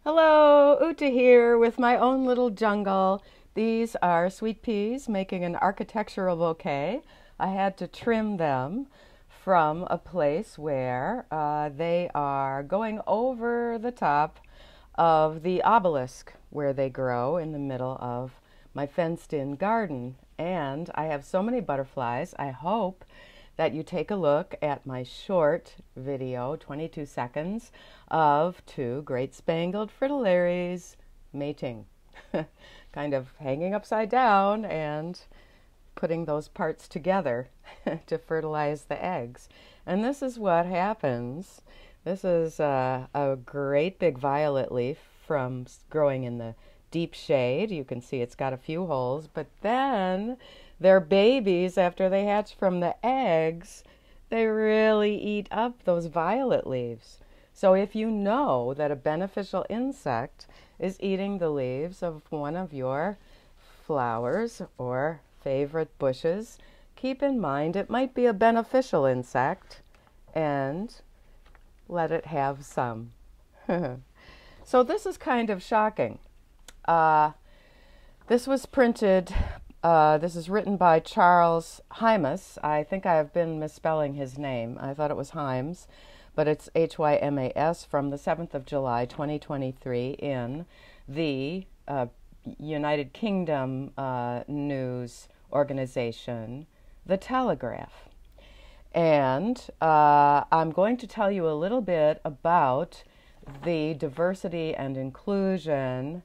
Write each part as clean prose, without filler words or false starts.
Hello, Uta here with my own little jungle. These are sweet peas making an architectural bouquet. I had to trim them from a place where they are going over the top of the obelisk where they grow in the middle of my fenced-in garden. And I have so many butterflies. I hope that you take a look at my short video, 22 seconds, of two great spangled fritillaries mating, kind of hanging upside down and putting those parts together to fertilize the eggs. And this is what happens. This is a great big violet leaf from growing in the deep shade. You can see it's got a few holes, but then their babies, after they hatch from the eggs, they really eat up those violet leaves. So if you know that a beneficial insect is eating the leaves of one of your flowers or favorite bushes, keep in mind it might be a beneficial insect and let it have some. So this is kind of shocking. This was printed. This is written by Charles Hymas. I think I have been misspelling his name. I thought it was Hymes, but it's Hymas, from the 7th of July, 2023, in the United Kingdom news organization, The Telegraph. And I'm going to tell you a little bit about the diversity and inclusion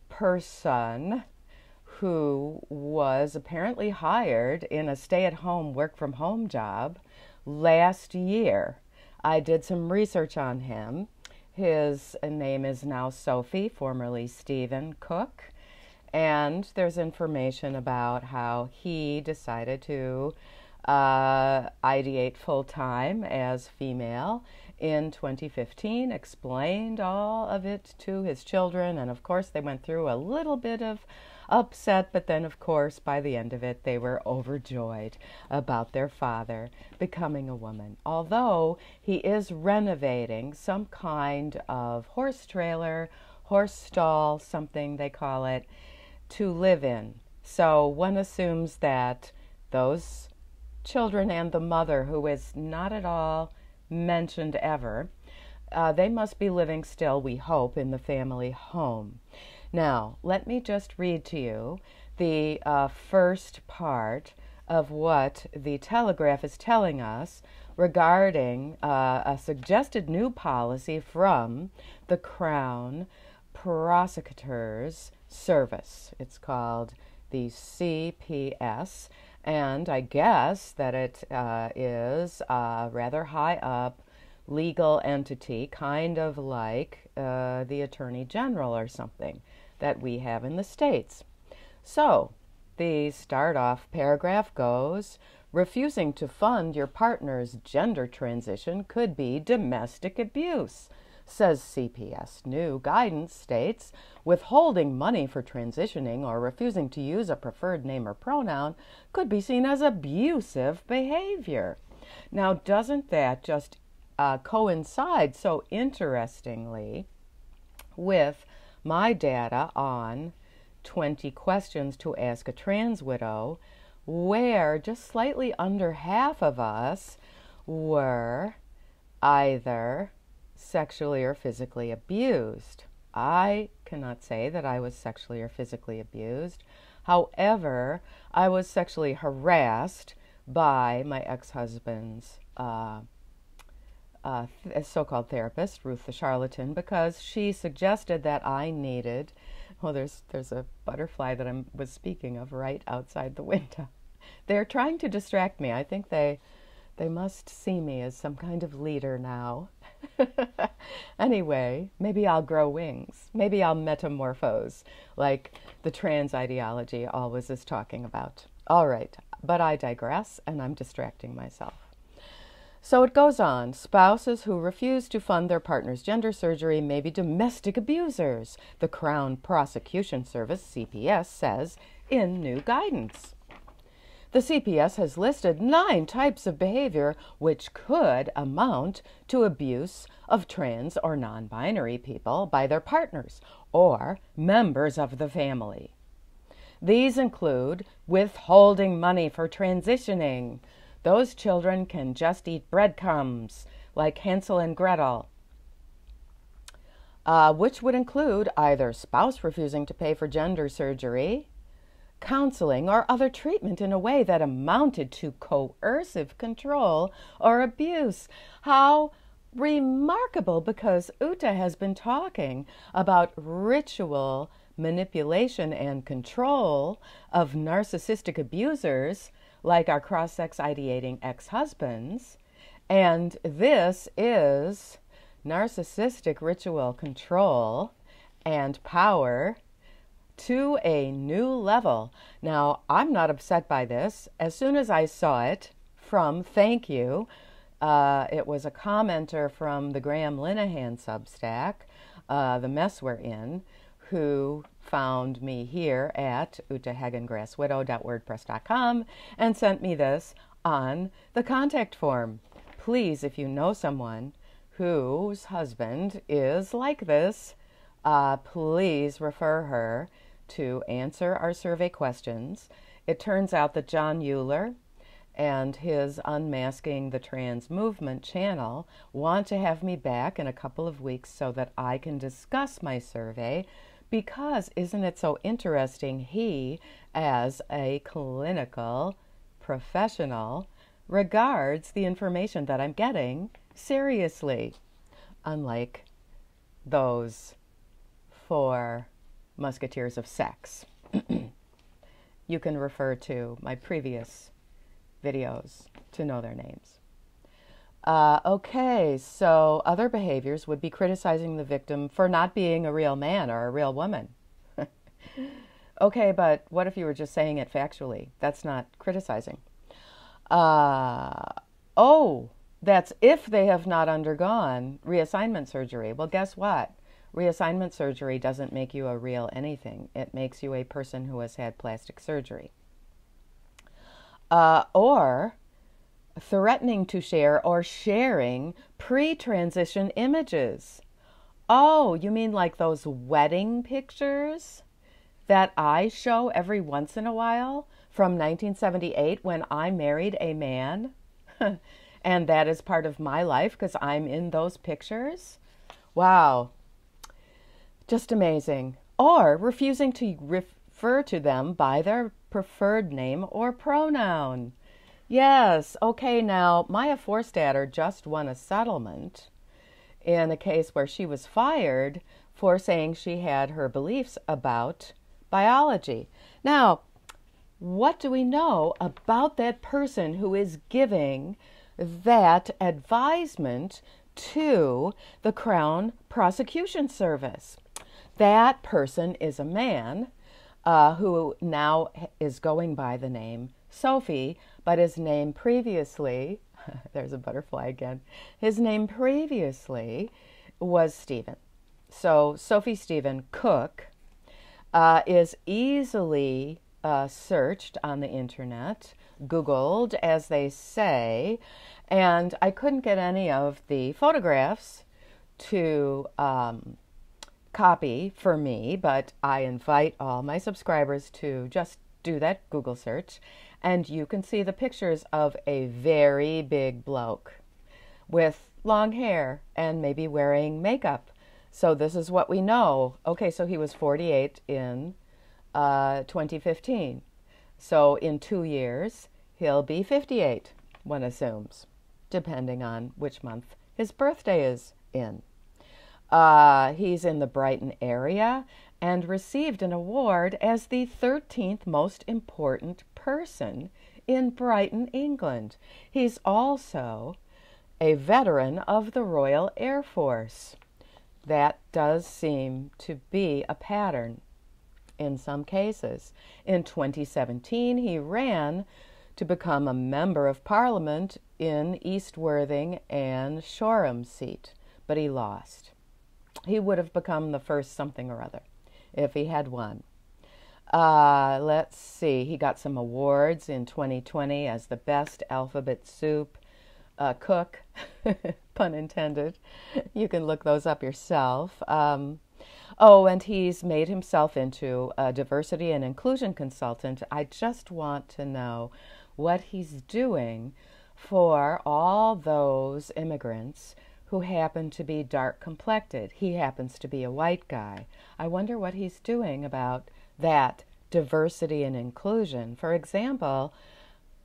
person who was apparently hired in a stay-at-home work-from-home job last year. I did some research on him. His name is now Sophie, formerly Stephen Cook, and there's information about how he decided to ideate full-time as female in 2015, explained all of it to his children, and of course they went through a little bit of upset, but then of course by the end of it they were overjoyed about their father becoming a woman, although he is renovating some kind of horse trailer, horse stall, something they call it, to live in. So one assumes that those children and the mother, who is not at all mentioned ever, they must be living still, we hope, in the family home. Now, let me just read to you the first part of what the Telegraph is telling us regarding a suggested new policy from the Crown Prosecution Service. It's called the CPS, and I guess that it is a rather high up legal entity, kind of like the Attorney General or something that we have in the States. So the start off paragraph goes, refusing to fund your partner's gender transition could be domestic abuse, says CPS. New guidance states withholding money for transitioning or refusing to use a preferred name or pronoun could be seen as abusive behavior. Now, doesn't that just coincide so interestingly with my data on 20 questions to ask a trans widow, where just slightly under half of us were either sexually or physically abused. I cannot say that I was sexually or physically abused. However, I was sexually harassed by my ex-husband's so-called therapist, Ruth the Charlatan, because she suggested that I needed, well, there's a butterfly that I was speaking of right outside the window. They're trying to distract me. I think they must see me as some kind of leader now. Anyway, maybe I'll grow wings. Maybe I'll metamorphose, like the trans ideology always is talking about. All right, but I digress, and I'm distracting myself. So it goes on. Spouses who refuse to fund their partner's gender surgery may be domestic abusers, the Crown Prosecution Service, CPS, says in new guidance. The CPS has listed 9 types of behavior which could amount to abuse of trans or non-binary people by their partners or members of the family. These include withholding money for transitioning. Those children can just eat breadcrumbs, like Hansel and Gretel, which would include either spouse refusing to pay for gender surgery, counseling, or other treatment in a way that amounted to coercive control or abuse. How remarkable, because Uta has been talking about ritual manipulation and control of narcissistic abusers like our cross-sex ideating ex-husbands, and this is narcissistic ritual control and power to a new level. Now, I'm not upset by this. As soon as I saw it from Thank You, it was a commenter from the Graham Linehan Substack, The Mess We're In, who found me here at utahagengrasswidow.wordpress.com and sent me this on the contact form. Please, if you know someone whose husband is like this, please refer her to answer our survey questions. It turns out that John Euler and his Unmasking the Trans Movement channel want to have me back in a couple of weeks so that I can discuss my survey, because isn't it so interesting, he, as a clinical professional, regards the information that I'm getting seriously, unlike those 4 musketeers of sex. You can refer to my previous videos to know their names. Okay, so other behaviors would be criticizing the victim for not being a real man or a real woman. Okay, but what if you were just saying it factually? That's not criticizing. Oh, that's if they have not undergone reassignment surgery. Well, guess what? Reassignment surgery doesn't make you a real anything. It makes you a person who has had plastic surgery. Or threatening to share or sharing pre-transition images. Oh, you mean like those wedding pictures that I show every once in a while from 1978 when I married a man? And that is part of my life because I'm in those pictures? Wow. Just amazing. Or refusing to refer to them by their preferred name or pronoun. Yes, okay, now Maya Forstater just won a settlement in a case where she was fired for saying she had her beliefs about biology. Now, what do we know about that person who is giving that advisement to the Crown Prosecution Service? That person is a man who now is going by the name Sophie, but his name previously, there's a butterfly again, his name previously was Stephen. So Sophie Stephen Cook is easily searched on the internet, Googled, as they say, and I couldn't get any of the photographs to copy for me, but I invite all my subscribers to just do that Google search, and you can see the pictures of a very big bloke with long hair and maybe wearing makeup. So this is what we know. Okay, so he was 48 in 2015. So in 2 years, he'll be 58, one assumes, depending on which month his birthday is in. He's in the Brighton area and received an award as the 13th most important person in Brighton, England. He's also a veteran of the Royal Air Force. That does seem to be a pattern in some cases. In 2017, he ran to become a member of Parliament in East Worthing and Shoreham seat, but he lost. He would have become the first something or other if he had won. Let's see. He got some awards in 2020 as the best alphabet soup cook, pun intended. You can look those up yourself. Oh, and he's made himself into a diversity and inclusion consultant. I just want to know what he's doing for all those immigrants who happen to be dark complected. He happens to be a white guy. I wonder what he's doing about that diversity and inclusion. For example,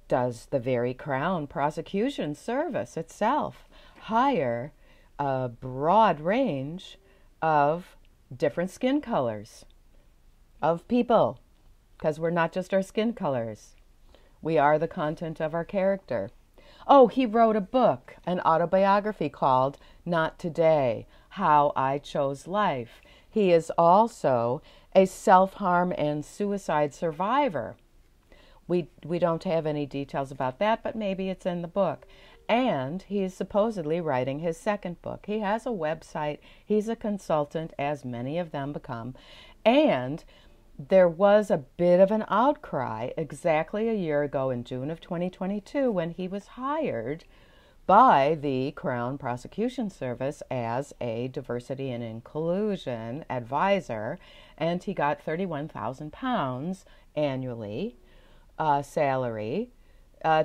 does the very Crown Prosecution Service itself hire a broad range of different skin colors of people? Because we're not just our skin colors. We are the content of our character. Oh, he wrote a book, an autobiography called Not Today, How I Chose Life. He is also a self-harm and suicide survivor. We don't have any details about that, but maybe it's in the book. And he's supposedly writing his second book. He has a website. He's a consultant, as many of them become. And there was a bit of an outcry exactly a year ago in June of 2022 when he was hired by the Crown Prosecution Service as a diversity and inclusion advisor, and he got £31,000 annually salary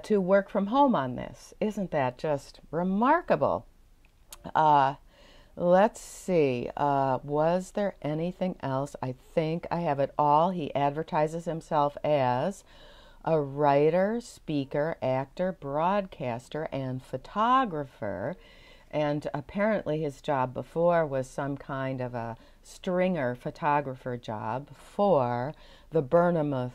to work from home on this. Isn't that just remarkable? Let's see. Was there anything else? I think I have it all. He advertises himself as a writer, speaker, actor, broadcaster, and photographer. And apparently his job before was some kind of a stringer photographer job for the Bournemouth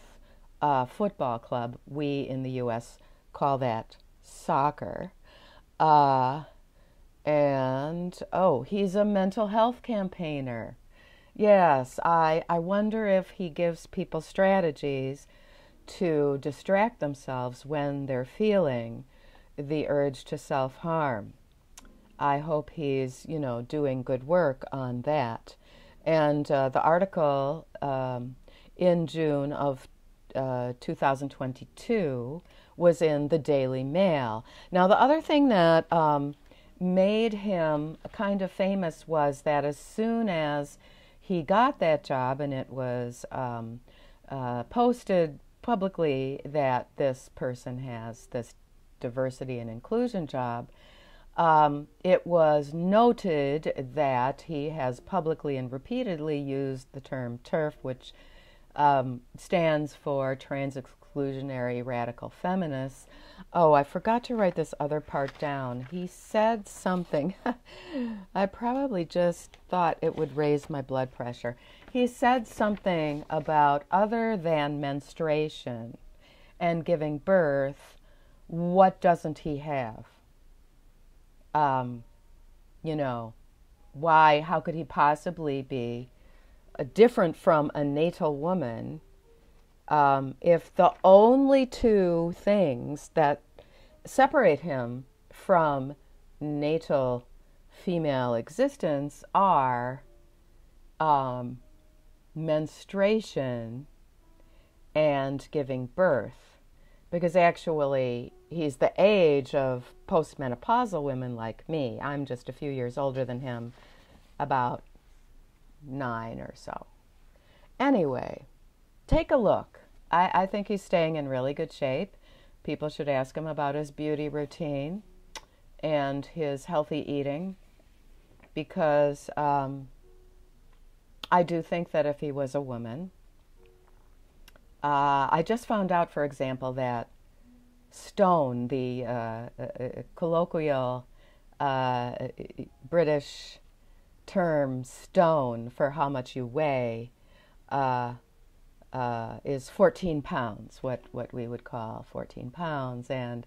football club. We in the U.S. call that soccer. And, oh, he's a mental health campaigner. Yes, I wonder if he gives people strategies to distract themselves when they're feeling the urge to self-harm. I hope he's, doing good work on that. And the article in June of 2022 was in the Daily Mail. Now, the other thing that made him kind of famous was that as soon as he got that job and it was posted publicly that this person has this diversity and inclusion job, it was noted that he has publicly and repeatedly used the term TERF, which stands for Trans Exclusionary Radical Feminists. Oh, I forgot to write this other part down. He said something. I probably just thought it would raise my blood pressure. He said something about other than menstruation and giving birth, what doesn't he have? Why, how could he possibly be different from a natal woman if the only two things that separate him from natal female existence are menstruation and giving birth? Because actually he's the age of postmenopausal women like me. I'm just a few years older than him, about 9 or so. Anyway, take a look. I think he's staying in really good shape. People should ask him about his beauty routine and his healthy eating, because I do think that if he was a woman, I just found out, for example, that stone, the colloquial British term stone for how much you weigh, is 14 pounds, what we would call 14 pounds. And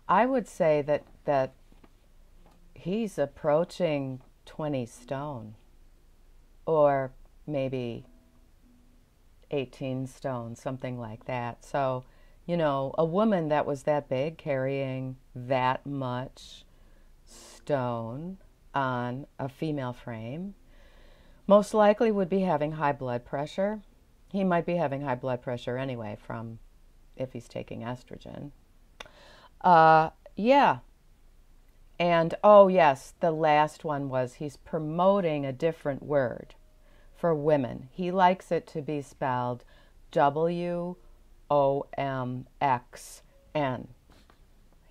I would say that he's approaching 20 stone, or maybe 18 stone, something like that. So, a woman that was that big, carrying that much stone on a female frame, most likely would be having high blood pressure He might be having high blood pressure anyway from if he's taking estrogen. Yeah. And, oh yes, the last one was he's promoting a different word for women. He likes it to be spelled WOMXN.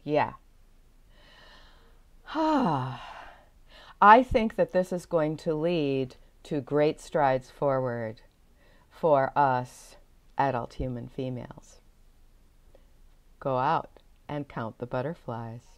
Yeah. I think that this is going to lead to great strides forward for us adult human females. Go out and count the butterflies.